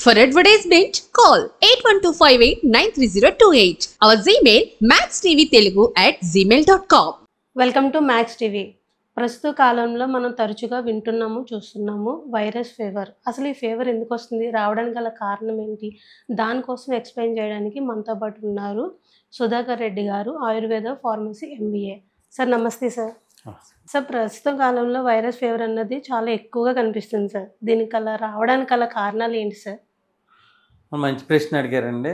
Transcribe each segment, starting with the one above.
For advertisement, call 8125893028. Our Gmail maxtvtelugu@gmail.com. Welcome to max TV. ప్రస్తుత కాలంలో మనం తరచుగా వింటున్నాము, చూస్తున్నాము వైరస్ ఫీవర్. అసలు ఈ ఫీవర్ ఎందుకు వస్తుంది, రావడానికి గల కారణం ఏంటి, దానికోసం ఎక్స్ప్లెయిన్ చేయడానికి మనతో పాటు ఉన్నారు సుధాకర్ రెడ్డి గారు, ఆయుర్వేద ఫార్మసీ MBA. సార్ నమస్తే సార్. సార్, ప్రస్తుత కాలంలో వైరస్ ఫీవర్ అన్నది చాలా ఎక్కువగా కనిపిస్తుంది సార్. దీనికి అలా రావడానికి గల కారణాలు ఏంటి సార్? మంచి ప్రశ్న అడిగారండి.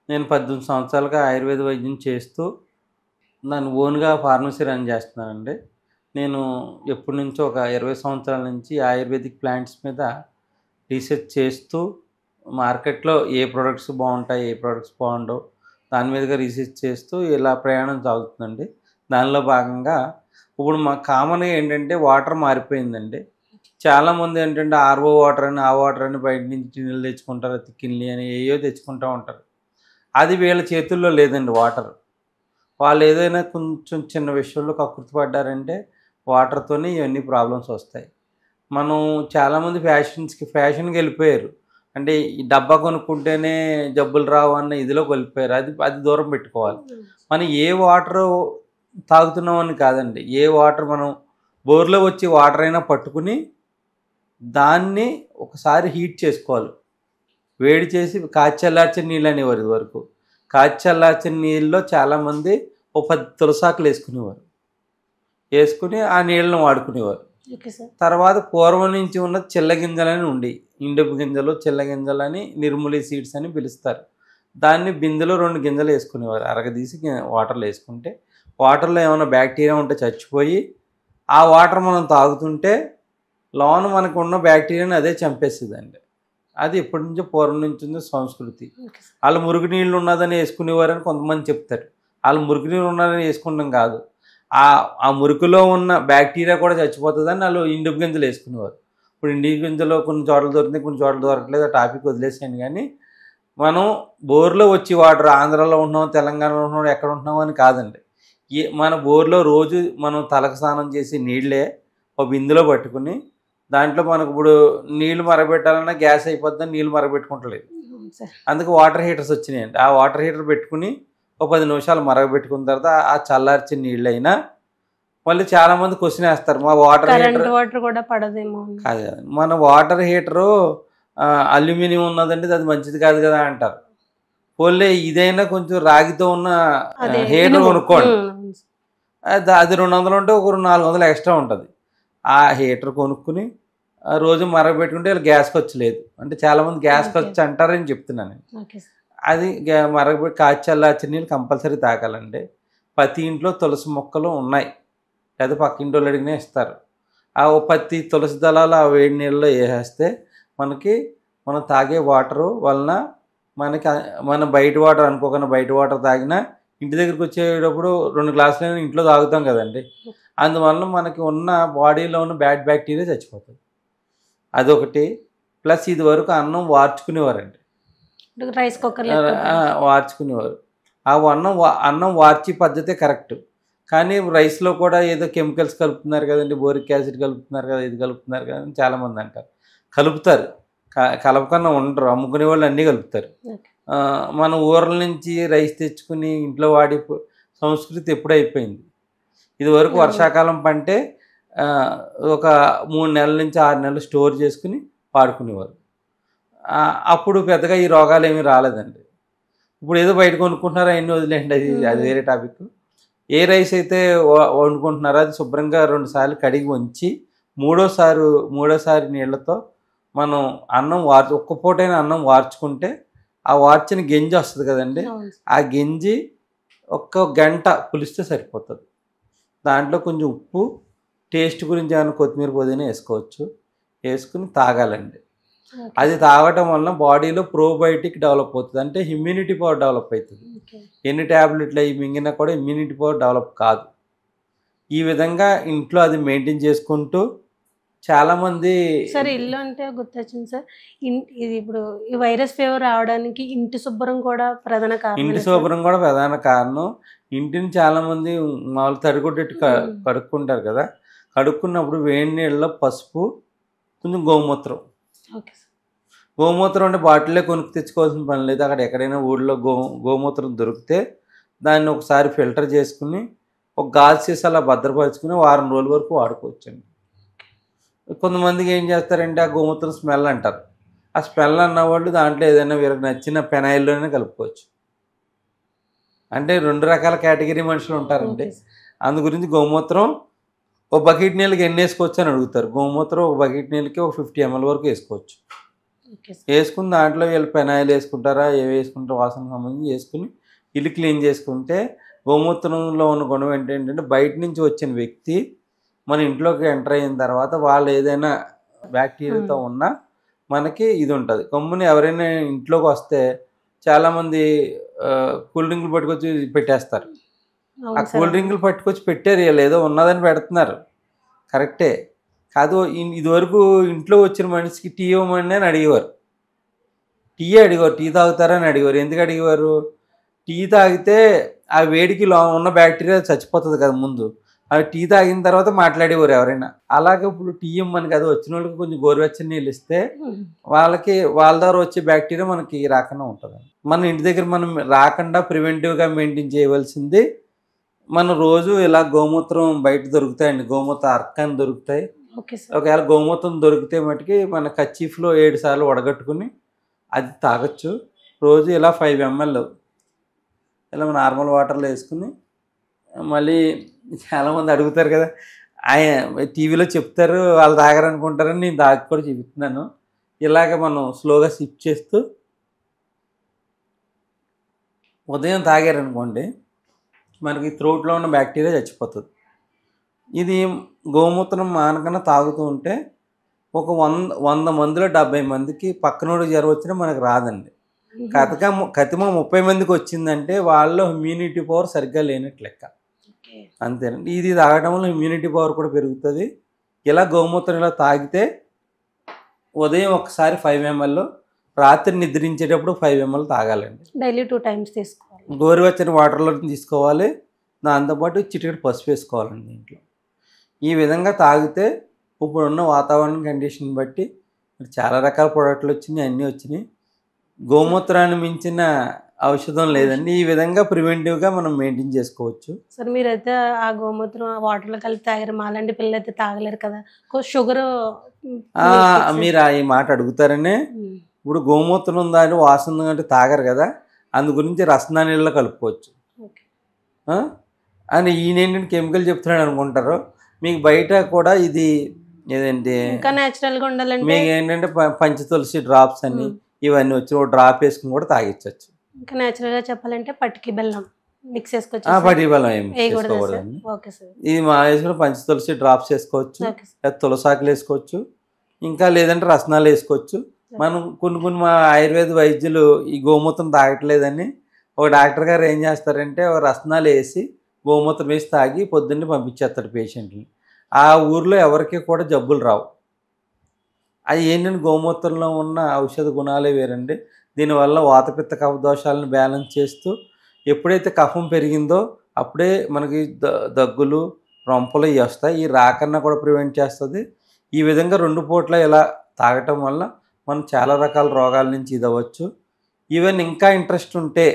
నేను 18 సంవత్సరాలుగా ఆయుర్వేద వైద్యం చేస్తూ నన్ను ఓన్గా ఫార్మసీ రన్ చేస్తున్నానండి. నేను ఎప్పటి నుంచో ఒక 20 సంవత్సరాల నుంచి ఆయుర్వేదిక్ ప్లాంట్స్ మీద రీసెర్చ్ చేస్తూ మార్కెట్లో ఏ ప్రొడక్ట్స్ బాగుంటాయి, ఏ ప్రొడక్ట్స్ బాగుండవు, దాని మీదుగా రీసెర్చ్ చేస్తూ ఇలా ప్రయాణం సాగుతుందండి. దానిలో భాగంగా ఇప్పుడు మా కామన్గా ఏంటంటే వాటర్ మారిపోయిందండి. చాలామంది ఏంటంటే ఆర్ఓ వాటర్ అని, ఆ వాటర్ అని బయట నుంచి నీళ్ళు తెచ్చుకుంటారు, తిక్కిన్లి అని ఏయో తెచ్చుకుంటూ ఉంటారు. అది వీళ్ళ చేతుల్లో లేదండి. వాటర్ వాళ్ళు ఏదైనా కొంచెం చిన్న విషయంలో కకృతి పడ్డారంటే వాటర్తోనే ఇవన్నీ ప్రాబ్లమ్స్ వస్తాయి. మనం చాలామంది ఫ్యాషన్కి వెళ్ళిపోయారు. అంటే ఈ డబ్బా కొనుక్కుంటేనే జబ్బులు రావు అన్న ఇదిలోకి వెళ్ళిపోయారు. అది దూరం పెట్టుకోవాలి. మనం ఏ వాటర్ తాగుతున్నామని కాదండి, ఏ వాటర్ మనం బోర్లో వచ్చి వాటర్ అయినా పట్టుకుని దాన్ని ఒకసారి హీట్ చేసుకోవాలి. వేడి చేసి కాచల్లార్చిన నీళ్ళు అనేవారు. ఇది వరకు కాచల్లార్చిన నీళ్ళలో చాలామంది 10 తులసాకులు వేసుకుని ఆ నీళ్ళను వాడుకునేవారు. తర్వాత పూర్వం నుంచి ఉన్న చిల్లగింజలని ఉండి, ఇండుపు గింజలు, చిల్లగింజలని, నిర్మూలి సీడ్స్ అని పిలుస్తారు. దాన్ని బిందెలో 2 గింజలు వేసుకునేవారు. అరగదీసి వాటర్లో వేసుకుంటే వాటర్లో ఏమైనా బ్యాక్టీరియా ఉంటే చచ్చిపోయి ఆ వాటర్ మనం తాగుతుంటే లోన మనకు ఉన్న బ్యాక్టీరియాని అదే చంపేస్తుందండి. అది ఎప్పటి నుంచో పూర్వం నుంచి ఉంది సంస్కృతి. వాళ్ళు మురుగు నీళ్ళు ఉన్నదని వేసుకునేవారని కొంతమంది చెప్తారు. వాళ్ళు మురుగు నీళ్ళు ఉన్నదని వేసుకుంటాం కాదు, ఆ మురుకులో ఉన్న బ్యాక్టీరియా కూడా చచ్చిపోతుందని వాళ్ళు ఇండుపు గింజలు వేసుకునేవారు. ఇప్పుడు ఇండుపు గింజలో కొన్ని చోట్ల దొరుకుతుంది, కొన్ని చోట్ల దొరకలేదు. ఆ టాపిక్ వదిలేసాను. కానీ మనం బోర్లో వచ్చి వాటర్ ఆంధ్రాలో ఉంటున్నాం, తెలంగాణలో ఉంటున్నాం, ఎక్కడ ఉంటున్నాం అని కాదండి. మన బోర్లో రోజు మనం తలకు స్నానం చేసి నీళ్ళే ఒక బిందులో పట్టుకుని దాంట్లో మనకు ఇప్పుడు నీళ్ళు మరగబెట్టాలన్నా గ్యాస్ అయిపోద్దని నీళ్ళు మరగబెట్టుకుంటలేదు. అందుకు వాటర్ హీటర్స్ వచ్చినాయండి. ఆ వాటర్ హీటర్ పెట్టుకుని ఒక 10 నిమిషాలు మరగబెట్టుకున్న తర్వాత ఆ చల్లార్చిన నీళ్ళు అయినా మళ్ళీ చాలామంది క్వశ్చన్ వేస్తారు, మా వాటర్ హీటర్ కూడా పడదేమో. కాదు, మన వాటర్ హీటరు అల్యూమినియం ఉన్నదండి, అది మంచిది కాదు కదా అంటారు. పోలే ఇదైనా కొంచెం రాగితో ఉన్న హీటర్ కొనుక్కోండి. అది 200 ఉంటే ఒక 400 ఎక్స్ట్రా ఉంటుంది. ఆ హీటర్ కొనుక్కుని రోజు మరగబెట్టుకుంటే గ్యాస్ ఖర్చు లేదు. అంటే చాలామంది గ్యాస్ ఖర్చు అంటారని చెప్తున్నాను. అది మరగబెట్టి కాచల్లార్చిన నీళ్ళు కంపల్సరీ తాగాలండి. ప్రతి ఇంట్లో తులసి మొక్కలు ఉన్నాయి, లేదా పక్క ఇంట్లో అడిగినా ఇస్తారు. ఆ 10 తులసి దళాలు ఆ వేడి నీళ్ళలో వేసేస్తే మనం తాగే వాటరు వలన మన బయట వాటర్ అనుకోకుండా బయట వాటర్ తాగినా ఇంటి దగ్గరికి వచ్చేటప్పుడు 2 గ్లాసులైనా ఇంట్లో తాగుతాం కదండి. అందువల్ల మనకి ఉన్న బాడీలో ఉన్న బ్యాడ్ బ్యాక్టీరియా చచ్చిపోతుంది. అదొకటి. ప్లస్ ఇది వరకు అన్నం వార్చుకునేవారండి, రైస్ కుక్కర్ వార్చుకునేవారు. ఆ అన్నం వార్చి పద్ధతే కరెక్ట్. కానీ రైస్లో కూడా ఏదో కెమికల్స్ కలుపుతున్నారు కదండి, బోరిక్ యాసిడ్ కలుపుతున్నారు కదా, ఇది కలుపుతున్నారు కదా అని చాలామంది అంటారు. కలుపుతారు, కలపకన్నా ఉండరు. అమ్ముకునే వాళ్ళు అన్నీ కలుపుతారు. మన ఊర్ల నుంచి రైస్ తెచ్చుకుని ఇంట్లో వాడి సంస్కృతి ఎప్పుడు అయిపోయింది. ఇది వరకు వర్షాకాలం పంటే ఒక 3 నెలల నుంచి 6 నెలలు స్టోర్ చేసుకుని వాడుకునేవారు. అప్పుడు పెద్దగా ఈ రోగాలు ఏమీ రాలేదండి. ఇప్పుడు ఏదో బయట కొనుక్కుంటున్నారో అవన్నీ వదిలేండి, అది వేరే టాపిక్. ఏ రైస్ అయితే వండుకుంటున్నారో అది శుభ్రంగా 2 సార్లు కడిగి ఉంచి మూడోసారి నీళ్ళతో మనం ఒక్క పూటైనా అన్నం వార్చుకుంటే ఆ వార్చిన గెంజి వస్తుంది కదండి, ఆ గెంజి 1 గంట పులిస్తే సరిపోతుంది. దాంట్లో కొంచెం ఉప్పు, టేస్ట్ గురించి ఏమైనా కొత్తిమీర పుదీనా వేసుకోవచ్చు, వేసుకుని తాగాలండి. అది తాగటం వలన బాడీలో ప్రోబయోటిక్ డెవలప్ అవుతుంది. అంటే ఇమ్యూనిటీ పవర్ డెవలప్ అవుతుంది. ఎన్ని ట్యాబ్లెట్లు అవి మింగినా కూడా ఇమ్యూనిటీ పవర్ డెవలప్ కాదు. ఈ విధంగా ఇంట్లో అది మెయింటైన్ చేసుకుంటూ చాలామంది. సార్, ఇల్లు అంటే గుర్తొచ్చింది సార్. ఇది ఇప్పుడు ఈ వైరస్ ఫీవర్ రావడానికి ఇంటి శుభ్రం కూడా ప్రధాన కారణం. ఇంటి శుభ్రం కూడా ప్రధాన కారణం. ఇంటిని చాలామంది మామూలు తడిగుడ్డెట్టు కడుక్కుంటారు కదా, కడుక్కున్నప్పుడు వేడి నీళ్ళలో పసుపు, కొంచెం గోమూత్రం గోమూత్రం అంటే బాటిల్లో కొనుక్కు తెచ్చుకోవాల్సిన పని లేదు. అక్కడ ఎక్కడైనా ఊళ్ళో గోమూత్రం దొరికితే దాన్ని ఒకసారి ఫిల్టర్ చేసుకుని ఒక గాజు సీసా అలా భద్రపరుచుకుని వారం రోజుల వరకు వాడుకోవచ్చండి. కొంతమందికి ఏం చేస్తారంటే ఆ గోమూత్రం స్మెల్ అంటారు. ఆ స్మెల్ అన్నవాళ్ళు దాంట్లో ఏదైనా వీళ్ళకి నచ్చిన పెనాయిల్లోనే కలుపుకోవచ్చు. అంటే 2 రకాల కేటగిరీ మనుషులు ఉంటారండి. అందు గురించి గోమూత్రం ఒక బకెట్ నీళ్ళకి ఎన్ని వేసుకోవచ్చు అని అడుగుతారు. గోమూత్రం ఒక బకెట్ నీళ్ళకి ఒక 50 ml వరకు వేసుకోవచ్చు. వేసుకుని దాంట్లో వీళ్ళు పెనాయిల్ వేసుకుంటారా, ఏవి వేసుకుంటారో వాసనకు సంబంధించి వేసుకుని ఇల్లు క్లీన్ చేసుకుంటే గోమూత్రంలో ఉన్న గుణం ఏంటంటే బయట నుంచి వచ్చిన వ్యక్తి మన ఇంట్లోకి ఎంటర్ అయిన తర్వాత వాళ్ళు ఏదైనా బ్యాక్టీరియాతో ఉన్నా మనకి ఇది ఉంటుంది. గమ్ముని ఎవరైనా ఇంట్లోకి వస్తే చాలామంది కూల్ డ్రింకులు పట్టుకొచ్చి పెట్టేస్తారు. ఆ కూల్ డ్రింకులు పట్టుకొచ్చి పెట్టారు, వీళ్ళు ఏదో ఉన్నదని పెడుతున్నారు, కరెక్టే కాదు. ఇదివరకు ఇంట్లో వచ్చిన మనిషికి టీ ఇవ్వమని అని అడిగేవారు. టీ అడిగేవారు, టీ తాగుతారని అడిగేవారు. ఎందుకు అడిగేవారు? టీ తాగితే ఆ వేడికి ఉన్న బ్యాక్టీరియా చచ్చిపోతుంది కదా ముందు. అవి టీ తాగిన తర్వాత మాట్లాడేవారు ఎవరైనా. అలాగే ఇప్పుడు టీ ఇవ్వమని కదా వచ్చిన వాళ్ళకి కొంచెం గోరువెచ్చని నీళ్ళు ఇస్తే వాళ్ళకి వాళ్ళ ద్వారా వచ్చే బ్యాక్టీరియా మనకి రాకుండా ఉంటుంది. మన ఇంటి దగ్గర మనం రాకుండా ప్రివెంటివ్గా మెయింటైన్ చేయవలసింది మనం రోజు ఇలా గోమూత్రం బయట దొరుకుతాయండి. గోమూత్ర అర్క అని దొరుకుతాయి. ఒకవేళ గోమూత్రం దొరికితే మటుకి మన కచ్చీఫ్లో 7 సార్లు వడగట్టుకుని అది తాగొచ్చు. రోజు ఇలా 5 ml ఇలా నార్మల్ వాటర్లో వేసుకుని మళ్ళీ చాలామంది అడుగుతారు కదా, టీవీలో చెప్తారు వాళ్ళు తాగారనుకుంటారని నేను తాగి కూడా చెబుతున్నాను. ఇలాగ మనం స్లోగా సిప్ చేస్తూ ఉదయం తాగారనుకోండి మనకి త్రోట్లో ఉన్న బ్యాక్టీరియా చచ్చిపోతుంది. ఇది గోమూత్రం మానకన్నా తాగుతూ ఉంటే ఒక 100 మందిలో 70 మందికి పక్కనోడు జ్వరం వచ్చినా మనకు రాదండి. కతిమ 30 మందికి వచ్చిందంటే వాళ్ళలో ఇమ్యూనిటీ పవర్ సరిగ్గా లేనట్టు లెక్క, అంతేనండి. ఇది తాగడం వల్ల ఇమ్యూనిటీ పవర్ కూడా పెరుగుతుంది. ఇలా గోమూత్రం ఇలా తాగితే ఉదయం ఒకసారి 5 ml, రాత్రి నిద్రించేటప్పుడు 5 ml తాగాలండి. డైలీ 2 times తీసుకోవాలి. గోరువెచ్చని వాటర్లో తీసుకోవాలి. దాంతోపాటు చిటికెడు పసుపు వేసుకోవాలండి దీంట్లో. ఈ విధంగా తాగితే ఇప్పుడున్న వాతావరణ కండిషన్ బట్టి చాలా రకాల ప్రోడక్ట్లు వచ్చినాయి, అన్నీ వచ్చినాయి. గోమూత్రాన్ని మించిన ఔషధం లేదండి. ఈ విధంగా ప్రివెంటివ్గా మనం మెయింటైన్ చేసుకోవచ్చు. సార్ మీరైతే ఆ గోమూత్రం వాటర్లో కలిపి తాగారు, మాలాంటి పిల్లలు అయితే తాగలేరు కదా, షుగర్. మీరు ఈ మాట అడుగుతారనే ఇప్పుడు గోమూత్రం ఉందా అని వాసన ఉందంటే తాగరు కదా, అందు గురించి రసనా నీళ్ళలో కలుపుకోవచ్చు అని ఈయనేంటంటే కెమికల్ చెప్తున్నాడు అనుకుంటారు. మీకు బయట కూడా ఇది ఏదంటే ఇంకా నేచురల్గా ఉండాలంటే మీకు ఏంటంటే పంచతులసి డ్రాప్స్ అని ఇవన్నీ వచ్చి ఒక డ్రాప్ వేసుకుని కూడా తాగించవచ్చు. ఇంకా నేచురల్గా చెప్పాలంటే పటికి బెల్లం మిక్స్ చేసుకోవచ్చు. పటికి బెల్లం ఏమి వేసుకోకూడదండి. ఇది మా వేసుకుని పంచతులసి డ్రాప్స్ వేసుకోవచ్చు, తులసాకులు వేసుకోవచ్చు, ఇంకా లేదంటే రసనాలు వేసుకోవచ్చు. మనం కొన్ని మా ఆయుర్వేద వైద్యులు ఈ గోమూత్రం తాగట్లేదని ఒక డాక్టర్ గారు ఏం చేస్తారంటే ఒక రసనాలు వేసి గోమూత్రం వేసి తాగి పొద్దున్నే పంపించేస్తాడు పేషెంట్ని. ఆ ఊర్లో ఎవరికి కూడా జబ్బులు రావు. అది ఏంటంటే గోమూత్రంలో ఉన్న ఔషధ గుణాలే వేరండి. దీనివల్ల వాతపిత్త కఫ దోషాలను బ్యాలెన్స్ చేస్తూ ఎప్పుడైతే కఫం పెరిగిందో అప్పుడే మనకి దగ్గులు రొంపలు ఇవి వస్తాయి. ఈ రాకన్నా కూడా ప్రివెంట్ చేస్తుంది. ఈ విధంగా 2 పూట్ల ఇలా తాగటం వల్ల మనం చాలా రకాల రోగాల నుంచి ఇది అవ్వచ్చు. ఈవెన్ ఇంకా ఇంట్రెస్ట్ ఉంటే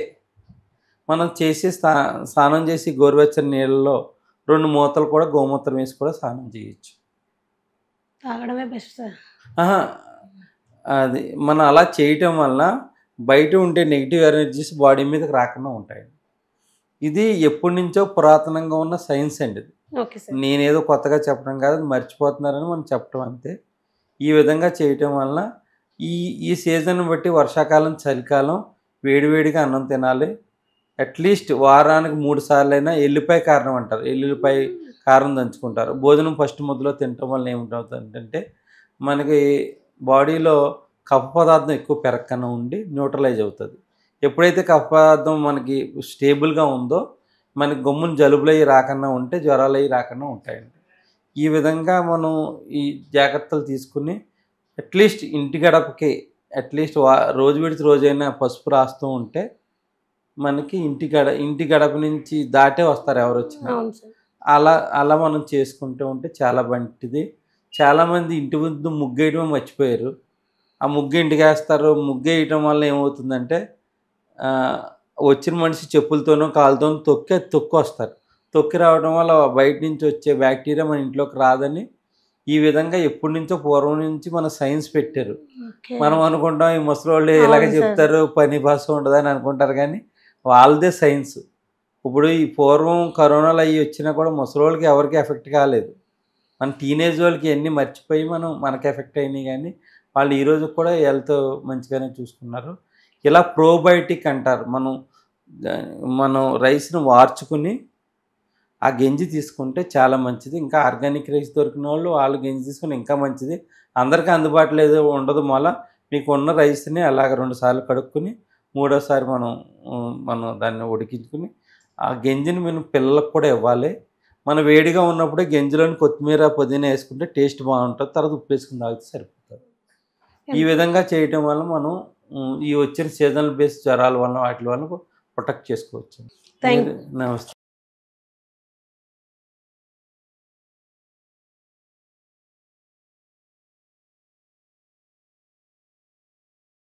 మనం చేసి స్నానం చేసి గోరువెచ్చని నీళ్ళలో 2 మూతలు కూడా గోమూత్రం వేసి కూడా స్నానం చేయొచ్చు. తాగడమే బెస్ట్ సార్. అది మనం అలా చేయటం వల్ల బయట ఉంటే నెగిటివ్ ఎనర్జీస్ బాడీ మీదకి రాకుండా ఉంటాయి. ఇది ఎప్పటి నుంచో పురాతనంగా ఉన్న సైన్స్ అండి. ఇది నేనేదో కొత్తగా చెప్పడం కాదు, మర్చిపోతున్నారని మనం చెప్పడం అంతే. ఈ విధంగా చేయటం వల్ల ఈ సీజన్ బట్టి వర్షాకాలం చలికాలం వేడివేడిగా అన్నం తినాలి. అట్లీస్ట్ వారానికి 3 సార్లు అయినా ఎల్లిపాయ కారం అంటారు, ఎల్లుల్లిపాయ కారం దంచుకుంటారు. భోజనం ఫస్ట్ ముద్దలో తినటం వల్ల ఏమిటవుతుందంటే మనకి బాడీలో కఫ పదార్థం ఎక్కువ పెరగకుండా ఉండి న్యూట్రలైజ్ అవుతుంది. ఎప్పుడైతే కఫ పదార్థం మనకి స్టేబుల్గా ఉందో మనకి గమ్మున జలుబులు అవి రాకుండా ఉంటే జ్వరాలు అవి రాకుండా ఉంటాయండి. ఈ విధంగా మనం ఈ జాగ్రత్తలు తీసుకుని అట్లీస్ట్ ఇంటి గడపకి అట్లీస్ట్ రోజు విడిచి రోజైనా పసుపు రాస్తూ ఉంటే మనకి ఇంటి గడప నుంచి దాటే వస్తారు ఎవరు వచ్చినా. అలా మనం చేసుకుంటూ ఉంటే చాలా మంచిది. చాలామంది ఇంటి ముందు ముగ్గేయడం మర్చిపోయారు. ఆ ముగ్గు ఇంటికి వేస్తారు. ముగ్గు వేయటం వల్ల ఏమవుతుందంటే వచ్చిన మనిషి చెప్పులతోనో కాళ్ళతోనో తొక్కి వస్తారు. తొక్కి రావడం వల్ల బయట నుంచి వచ్చే బ్యాక్టీరియా మన ఇంట్లోకి రాదని ఈ విధంగా ఎప్పటి నుంచో పూర్వం నుంచి మన సైన్స్ పెట్టారు. ఓకే. మనం అనుకుంటాం ఈ ముసలోళ్ళు ఇలాగే అవును సార్. చెప్తారు, పని భాష ఉండదని అనుకుంటారు, కానీ వాళ్ళదే సైన్స్. ఇప్పుడు ఈ పూర్వం కరోనాలు అవి వచ్చినా కూడా ముసలోళ్ళకి ఎవరికి ఎఫెక్ట్ కాలేదు. మన టీనేజ్ వాళ్ళకి అన్నీ మర్చిపోయి మనకి ఎఫెక్ట్ అయినాయి, కానీ వాళ్ళు ఈరోజు కూడా హెల్త్ మంచిగానే చూసుకున్నారు. ఇలా ప్రోబయోటిక్ అంటారు. మనం రైస్ను వార్చుకుని ఆ గంజి తీసుకుంటే చాలా మంచిది. ఇంకా ఆర్గానిక్ రైస్ దొరికిన వాళ్ళు గంజి తీసుకుని ఇంకా మంచిది. అందరికీ అందుబాటులో ఏదో ఉండదు. మీకు ఉన్న రైస్ని అలాగ 2 సార్లు కడుక్కుని మూడోసారి మనం దాన్ని ఉడికించుకుని ఆ గంజిని మనం పిల్లలకు కూడా ఇవ్వాలి. మనం వేడిగా ఉన్నప్పుడే గంజిలోని కొత్తిమీర పుదీనా వేసుకుంటే టేస్ట్ బాగుంటుంది. తర్వాత ఉప్పు వేసుకుని తాగితే సరిపోతుంది. ఈ విధంగా చేయటం వల్ల మనం ఈ వచ్చిన సీజనల్ బేస్ జ్వరాల వల్ల వాటి వల్ల ప్రొటెక్ట్ చేసుకోవచ్చు. థ్యాంక్ నమస్తే.